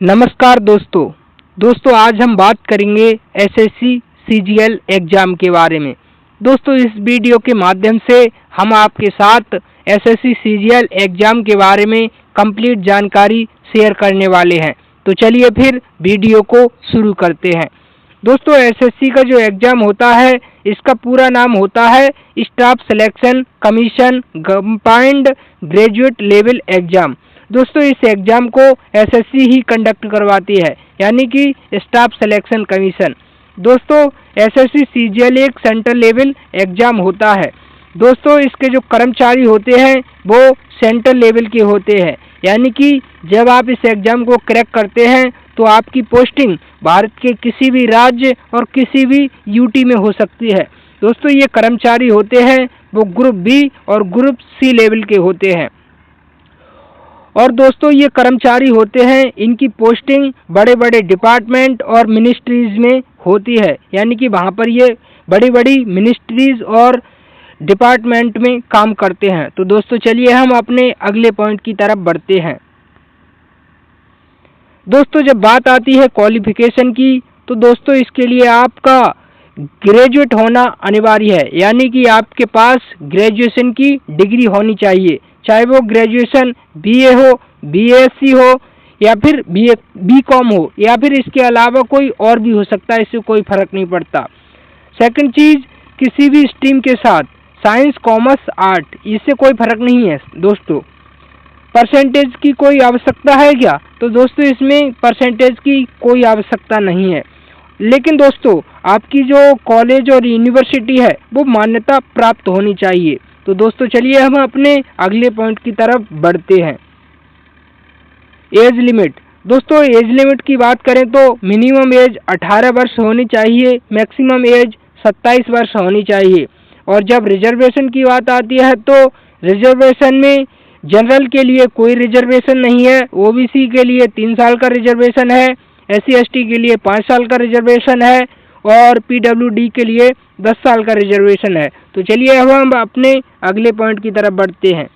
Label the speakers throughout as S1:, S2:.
S1: नमस्कार दोस्तों आज हम बात करेंगे एसएससी सीजीएल एग्जाम के बारे में। दोस्तों इस वीडियो के माध्यम से हम आपके साथ एसएससी सीजीएल एग्जाम के बारे में कंप्लीट जानकारी शेयर करने वाले हैं। तो चलिए फिर वीडियो को शुरू करते हैं। दोस्तों एसएससी का जो एग्जाम होता है इसका पूरा नाम होता है staff selection commission combined graduate level exam. दोस्तों इस एग्जाम को एसएससी ही कंडक्ट करवाती है, यानी कि स्टाफ सिलेक्शन कमीशन। दोस्तों एसएससी सीजीएल एक सेंट्रल लेवल एग्जाम होता है। दोस्तों इसके जो कर्मचारी होते हैं वो सेंट्रल लेवल के होते हैं, यानी कि जब आप इस एग्जाम को क्रैक करते हैं तो आपकी पोस्टिंग भारत के किसी भी राज्य और किसी भी यूटी में हो सकती है। दोस्तों ये कर्मचारी होते हैं वो ग्रुप बी और ग्रुप सी लेवल के होते हैं। और दोस्तों ये कर्मचारी होते हैं, इनकी पोस्टिंग बड़े बड़े डिपार्टमेंट और मिनिस्ट्रीज में होती है, यानी कि वहाँ पर ये बड़ी बड़ी मिनिस्ट्रीज और डिपार्टमेंट में काम करते हैं। तो दोस्तों चलिए हम अपने अगले पॉइंट की तरफ बढ़ते हैं। दोस्तों जब बात आती है क्वालिफिकेशन की, तो दोस्तों इसके लिए आपका ग्रेजुएट होना अनिवार्य है, यानी कि आपके पास ग्रेजुएशन की डिग्री होनी चाहिए, चाहे वो ग्रेजुएशन बीए हो, बीएससी हो या फिर बीकॉम हो या फिर इसके अलावा कोई और भी हो सकता है, इससे कोई फर्क नहीं पड़ता। सेकंड चीज़, किसी भी स्ट्रीम के साथ साइंस कॉमर्स आर्ट इससे कोई फर्क नहीं है। दोस्तों परसेंटेज की कोई आवश्यकता है क्या? तो दोस्तों इसमें परसेंटेज की कोई आवश्यकता नहीं है, लेकिन दोस्तों आपकी जो कॉलेज और यूनिवर्सिटी है वो मान्यता प्राप्त होनी चाहिए। तो दोस्तों चलिए हम अपने अगले पॉइंट की तरफ बढ़ते हैं। Age limit. दोस्तों एज लिमिट की बात करें तो मिनिमम एज 18 वर्ष होनी चाहिए, मैक्सिमम एज 27 वर्ष होनी चाहिए। और जब रिजर्वेशन की बात आती है तो रिजर्वेशन में जनरल के लिए कोई रिजर्वेशन नहीं है, ओबीसी के लिए 3 साल का रिजर्वेशन है, SC ST के लिए 5 साल का रिजर्वेशन है और PWD के लिए 10 साल का रिजर्वेशन है। तो चलिए अब हम अपने अगले पॉइंट की तरफ बढ़ते हैं।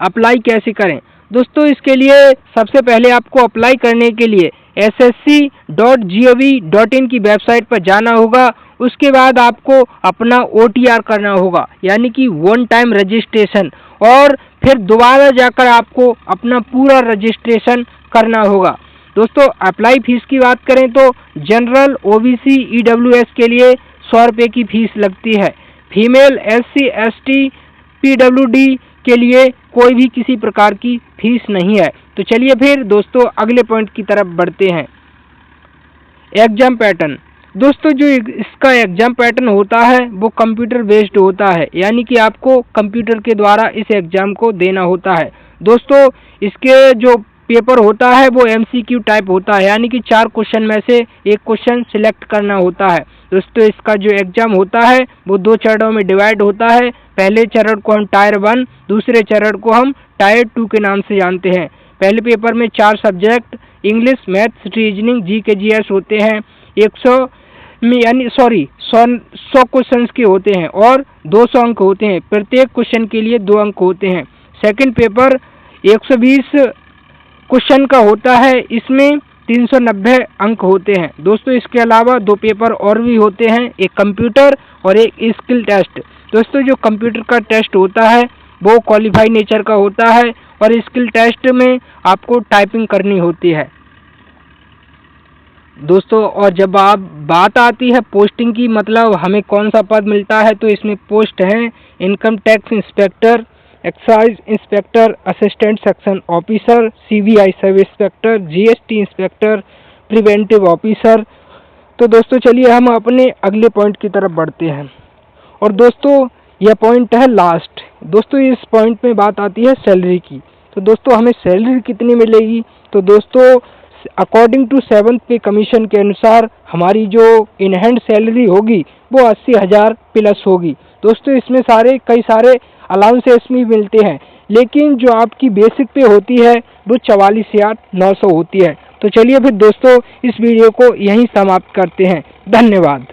S1: अप्लाई कैसे करें? दोस्तों इसके लिए सबसे पहले आपको अप्लाई करने के लिए ssc.gov.in की वेबसाइट पर जाना होगा। उसके बाद आपको अपना OTR करना होगा, यानी कि वन टाइम रजिस्ट्रेशन, और फिर दोबारा जाकर आपको अपना पूरा रजिस्ट्रेशन करना होगा। दोस्तों अप्लाई फीस की बात करें तो जनरल OBC EWS के लिए 100 रुपये की फीस लगती है। फीमेल SC ST PWD के लिए कोई भी किसी प्रकार की फीस नहीं है। तो चलिए फिर दोस्तों अगले पॉइंट की तरफ बढ़ते हैं। Exam pattern. दोस्तों जो इसका एग्जाम पैटर्न होता है वो कंप्यूटर बेस्ड होता है, यानी कि आपको कंप्यूटर के द्वारा इस एग्जाम को देना होता है। दोस्तों इसके जो पेपर होता है वो MCQ टाइप होता है, यानी कि 4 क्वेश्चन में से एक क्वेश्चन सिलेक्ट करना होता है। दोस्तों इसका जो एग्जाम होता है वो 2 चरणों में डिवाइड होता है। पहले चरण को हम टायर 1, दूसरे चरण को हम टायर 2 के नाम से जानते हैं। पहले पेपर में 4 subject English, maths, reasoning, GK GS होते हैं। 100 क्वेश्चन के होते हैं और 200 अंक होते हैं। प्रत्येक क्वेश्चन के लिए 2 अंक होते हैं। सेकंड पेपर 120 क्वेश्चन का होता है, इसमें 390 अंक होते हैं। दोस्तों इसके अलावा 2 पेपर और भी होते हैं, एक कंप्यूटर और एक स्किल टेस्ट। दोस्तों जो कंप्यूटर का टेस्ट होता है वो क्वालिफाई नेचर का होता है और स्किल टेस्ट में आपको टाइपिंग करनी होती है। दोस्तों और जब बात आती है पोस्टिंग की, मतलब हमें कौन सा पद मिलता है, तो इसमें पोस्ट हैं income tax inspector, excise inspector, assistant section officer, CBI sub inspector, GST inspector, preventive officer. तो दोस्तों चलिए हम अपने अगले पॉइंट की तरफ बढ़ते हैं। और दोस्तों यह पॉइंट है लास्ट। दोस्तों इस पॉइंट में बात आती है सैलरी की। तो दोस्तों हमें सैलरी कितनी मिलेगी? तो दोस्तों अकॉर्डिंग टू 7th पे कमीशन के अनुसार हमारी जो इन हैंड सैलरी होगी वो 80,000 प्लस होगी। दोस्तों इसमें कई सारे अलाउंसेस भी मिलते हैं, लेकिन जो आपकी बेसिक पे होती है वो 44,900 होती है। तो चलिए फिर दोस्तों इस वीडियो को यहीं समाप्त करते हैं। धन्यवाद।